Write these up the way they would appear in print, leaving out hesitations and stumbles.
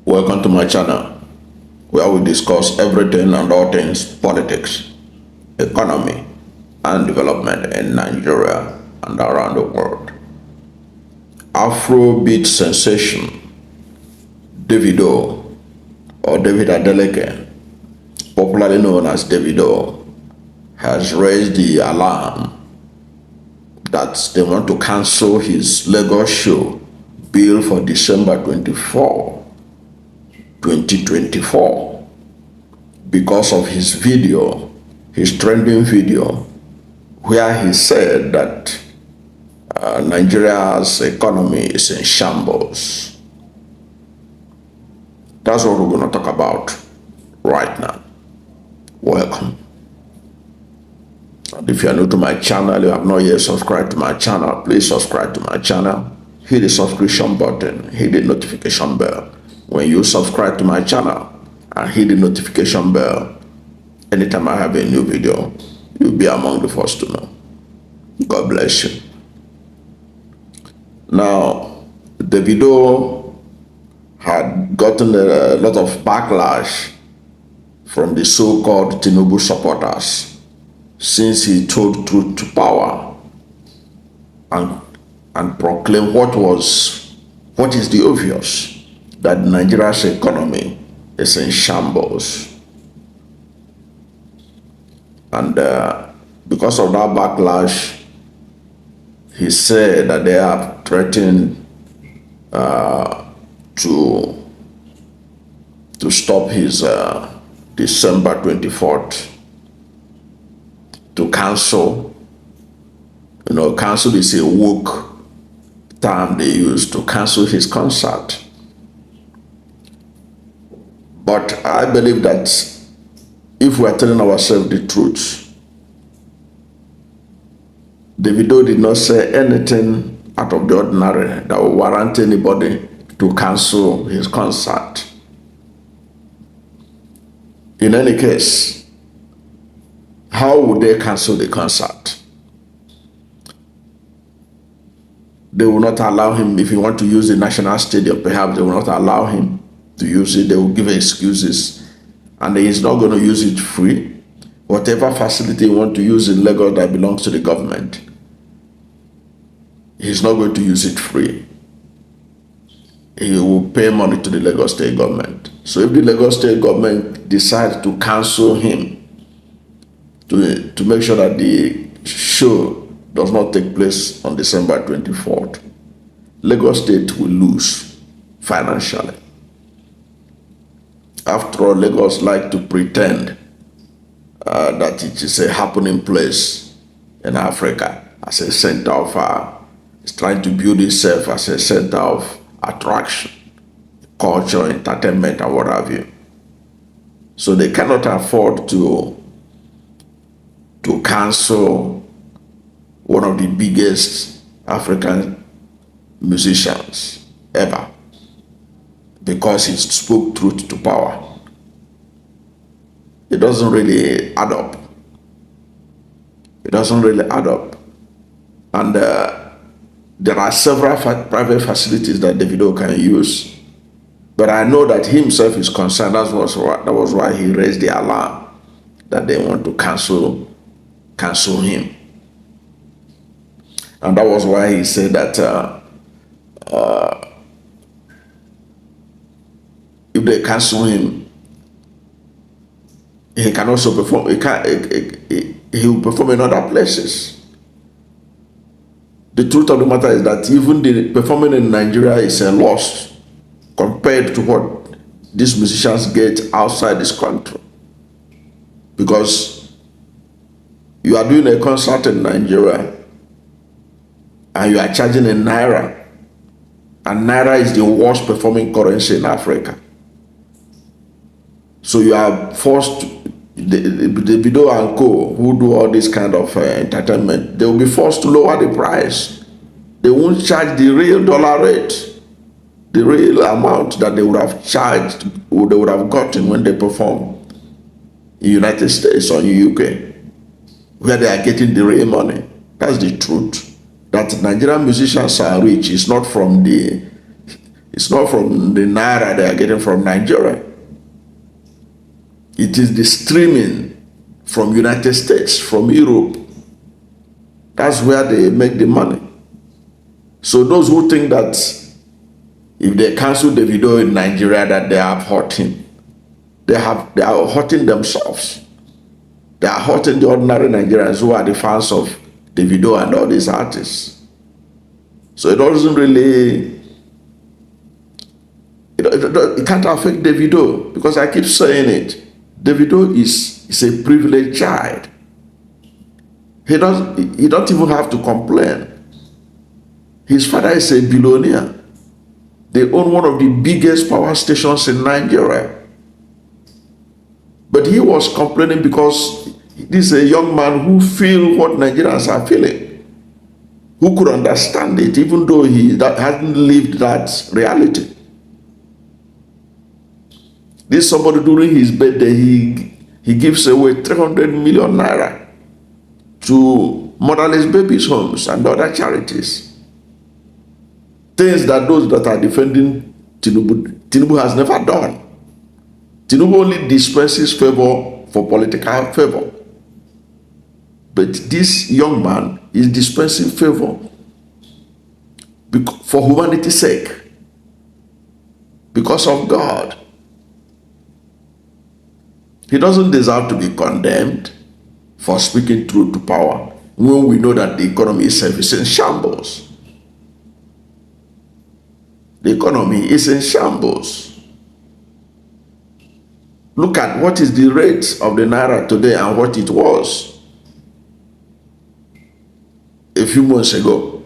Welcome to my channel, where we discuss everything and all things politics, economy, and development in Nigeria and around the world. Afro beat sensation Davido, or David Adeleke, popularly known as Davido, has raised the alarm that they want to cancel his Lagos show bill for December 24, 2024, because of his video, his trending video, where he said that Nigeria's economy is in shambles. That's what we're going to talk about right now. Welcome. And if you are new to my channel, you have not yet subscribed to my channel, please subscribe to my channel. Hit the subscription button, hit the notification bell. When you subscribe to my channel and hit the notification bell, anytime I have a new video, you'll be among the first to know. God bless you. Now, Davido had gotten a lot of backlash from the so-called Tinubu supporters since he told truth to power and proclaimed what is the obvious, that Nigeria's economy is in shambles. And because of that backlash, he said that they have threatened to stop his December 24th, to cancel. Cancel is a woke term they use to cancel his concert. But I believe that if we are telling ourselves the truth, Davido did not say anything out of the ordinary that will warrant anybody to cancel his concert. In any case, how would they cancel the concert? They will not allow him. If he want to use the national stadium, perhaps they will not allow him to use it. They will give excuses, and he's not going to use it free. Whatever facility you want to use in Lagos that belongs to the government, he's not going to use it free. He will pay money to the Lagos state government. So if the Lagos state government decides to cancel him, to make sure that the show does not take place on December 24th, Lagos state will lose financially. After all, Lagos like to pretend that it is a happening place in Africa, as a center of, it's trying to build itself as a center of attraction, culture, entertainment, and what have you. So they cannot afford to cancel one of the biggest African musicians ever, because he spoke truth to power. It doesn't really add up. It doesn't really add up. And there are several private facilities that Davido can use. But I know that he himself is concerned. That was why he raised the alarm that they want to cancel him. And that was why he said that if they cancel him, he can also perform. He will perform in other places. The truth of the matter is that even the performing in Nigeria is a loss compared to what these musicians get outside this country. Because you are doing a concert in Nigeria and you are charging in Naira, and Naira is the worst performing currency in Africa. So you are forced to, the Davido and Co, who do all this kind of entertainment, they will be forced to lower the price. They won't charge the real dollar rate, the real amount that they would have charged, or they would have gotten when they perform in United States or in UK, where they are getting the real money. That's the truth. That Nigerian musicians are rich is not from the It's not from the naira they are getting from Nigeria. It is the streaming from United States, from Europe. That's where they make the money. So those who think that if they cancel Davido in Nigeria, that they are hurting, they are hurting themselves. They are hurting the ordinary Nigerians who are the fans of Davido and all these artists. So it doesn't really, it can't affect Davido, because I keep saying it. Davido is a privileged child. He don't even have to complain. His father is a billionaire. They own one of the biggest power stations in Nigeria. But he was complaining because this is a young man who feels what Nigerians are feeling, who could understand it, even though he hasn't lived that reality. This somebody during his birthday, he gives away 300 million naira to motherless babies' homes and other charities. Things that those that are defending Tinubu has never done. Tinubu only dispenses favor for political favor. But this young man is dispensing favor for humanity's sake, because of God. He doesn't deserve to be condemned for speaking truth to power when we know that the economy itself is in shambles. The economy is in shambles. Look at what is the rate of the naira today and what it was a few months ago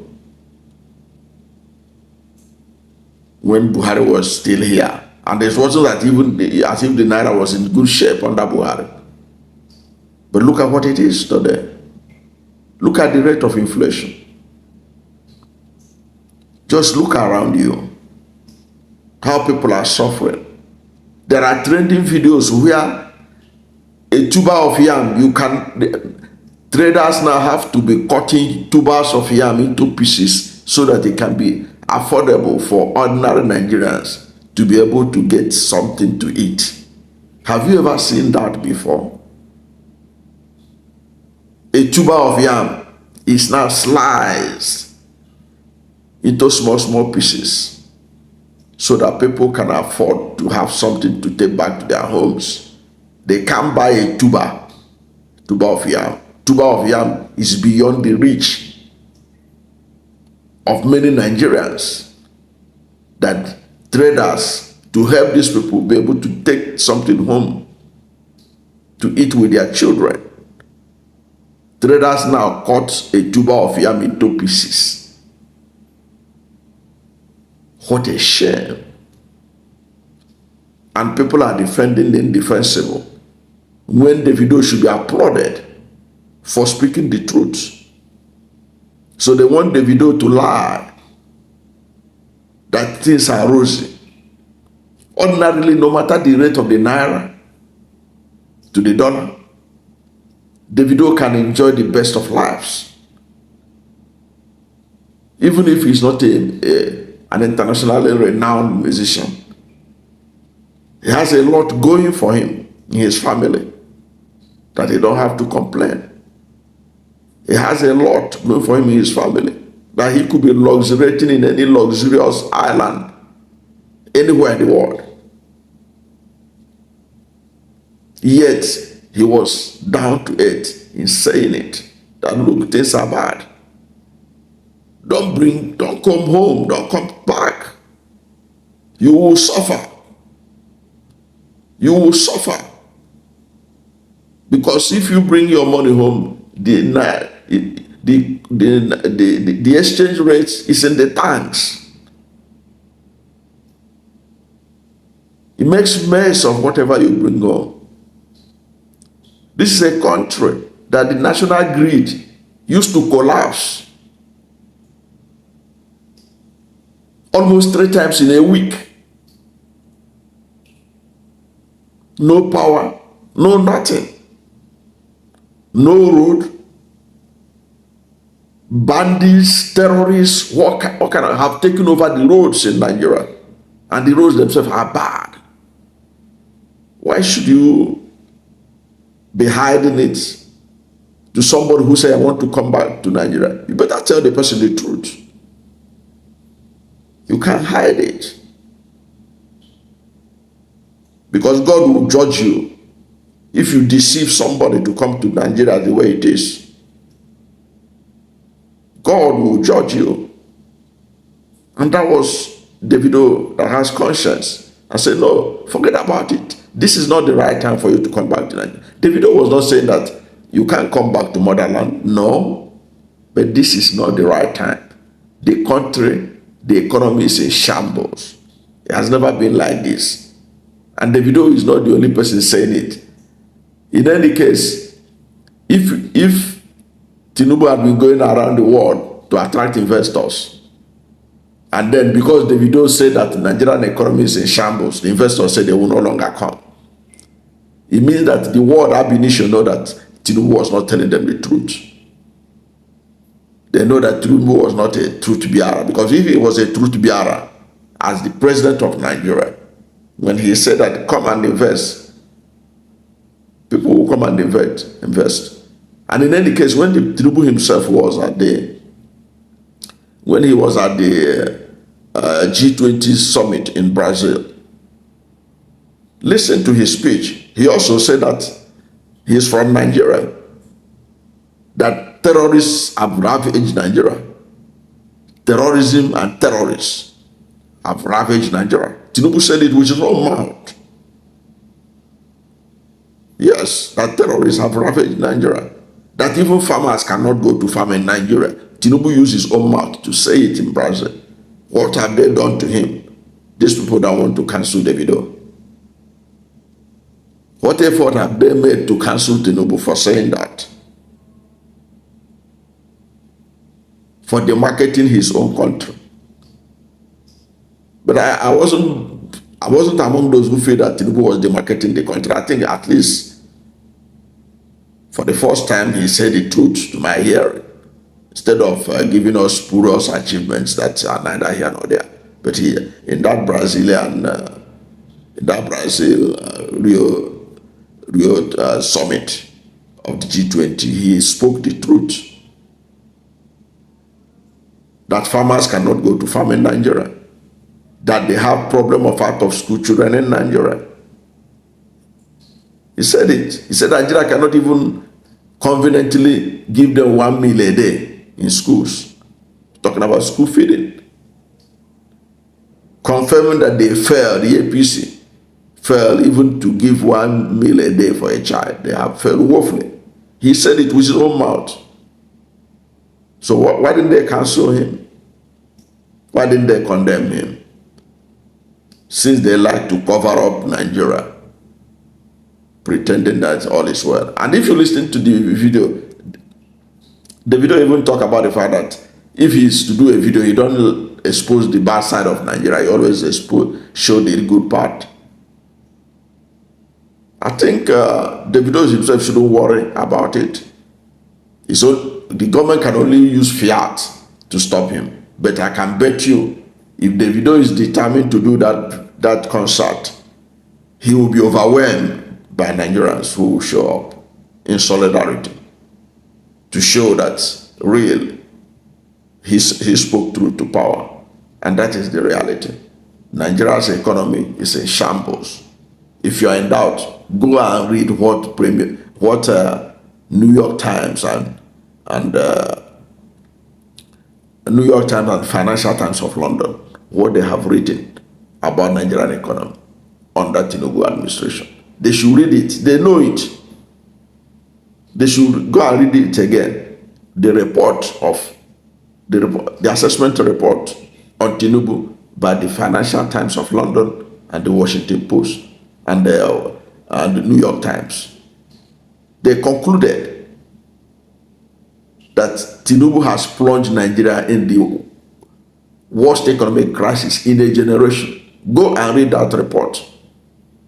when Buhari was still here. And it wasn't that even as if the naira was in good shape under Buhari. But look at what it is today. Look at the rate of inflation. Just look around you. How people are suffering. There are trending videos where a tuber of yam, traders now have to be cutting tubers of yam into pieces so that it can be affordable for ordinary Nigerians to be able to get something to eat. Have you ever seen that before? A tuber of yam is now sliced into small pieces so that people can afford to have something to take back to their homes. They can't buy a tuber of yam. Tuber of yam is beyond the reach of many Nigerians, that traders, to help these people be able to take something home to eat with their children. Traders now cut a tuber of yam into pieces. What a shame. And people are defending the indefensible when Davido should be applauded for speaking the truth. So they want Davido to lie that things are rosy. Ordinarily, no matter the rate of the naira to the dollar, Davido can enjoy the best of lives. Even if he's not an internationally renowned musician, he has a lot going for him in his family that he don't have to complain. He has a lot going for him in his family that he could be luxuriating in any luxurious island anywhere in the world. Yet he was down to earth in saying it, that look, things are bad. Don't come home, don't come back. You will suffer. You will suffer. Because if you bring your money home, the exchange rate is in the tanks. It makes mess of whatever you bring home. This is a country that the national grid used to collapse almost 3 times in a week. No power, no nothing, no road. Bandits, terrorists, what kind of have taken over the roads in Nigeria. And the roads themselves are bad. Why should you be hiding it to somebody who say, I want to come back to Nigeria? You better tell the person the truth. You can't hide it. Because God will judge you if you deceive somebody to come to Nigeria the way it is. God will judge you. And that was Davido that has conscience. I said, no, forget about it. This is not the right time for you to come back to Nigeria. Davido was not saying that you can't come back to motherland. No, but this is not the right time. The country, the economy is in shambles. It has never been like this. And Davido is not the only person saying it. In any case, if Tinubu had been going around the world to attract investors, and then because Davido said that the Nigerian economy is in shambles, the investors said they will no longer come. It means that the world ab initio know that Tinubu was not telling them the truth. They know that Tinubu was not a truth bearer, because if he was a truth bearer, as the president of Nigeria, when he said that come and invest, people will come and invest. And in any case, when Tinubu himself was at the G20 summit in Brazil, listen to his speech. He also said that he is from Nigeria, that terrorists have ravaged Nigeria. Terrorism and terrorists have ravaged Nigeria. Tinubu said it with his own mouth. Yes, that terrorists have ravaged Nigeria. That even farmers cannot go to farm in Nigeria. Tinubu used his own mouth to say it in Brazil. What have they done to him? These people that want to cancel Davido. What effort have they made to cancel Tinubu for saying that? For demarketing his own country. But I wasn't among those who feel that Tinubu was demarketing the country. I think at least for the first time he said the truth to my hearing, instead of giving us spurious achievements that are neither here nor there. But he, in that Brazil Rio summit of the G20, he spoke the truth that farmers cannot go to farm in Nigeria, that they have problem of out of school children in Nigeria. He said it. He said Nigeria cannot even conveniently give them 1 meal a day in schools. Talking about school feeding. Confirming that they failed, the APC failed even to give 1 meal a day for a child. They have failed woefully. He said it with his own mouth. So why didn't they cancel him? Why didn't they condemn him? Since they like to cover up Nigeria, pretending that all is well. And if you listen to the video, Davido even talk about the fact that if he's to do a video, he don't expose the bad side of Nigeria. He always show the good part. I think Davido himself shouldn't worry about it. The government can only use fiat to stop him. But I can bet you, if Davido is determined to do that concert, he will be overwhelmed by Nigerians who will show up in solidarity to show that real he spoke truth to power. And that is the reality. Nigeria's economy is in shambles. If you are in doubt, go and read what New York Times and New York Times and Financial Times of London, what they have written about Nigerian economy under Tinubu administration. They should read it. They know it. They should go and read it again. The assessment report on Tinubu by the Financial Times of London and the Washington Post and the New York Times. They concluded that Tinubu has plunged Nigeria in the worst economic crisis in a generation. Go and read that report.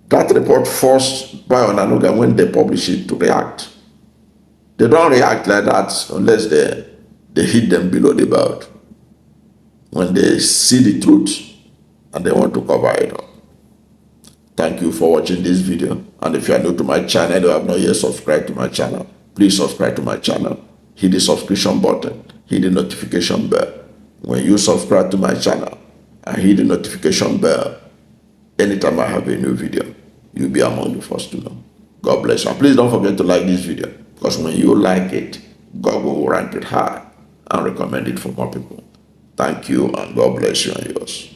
That report forced Bayo Nanuga, when they publish it, to react. They don't react like that unless they hit them below the belt. When they see the truth, and they want to cover it up. Thank you for watching this video. And if you are new to my channel and you have not yet subscribed to my channel, please subscribe to my channel. Hit the subscription button. Hit the notification bell. When you subscribe to my channel and hit the notification bell, anytime I have a new video, you'll be among the first to know. God bless you. And please don't forget to like this video, because when you like it, God will rank it high and recommend it for more people. Thank you, and God bless you and yours.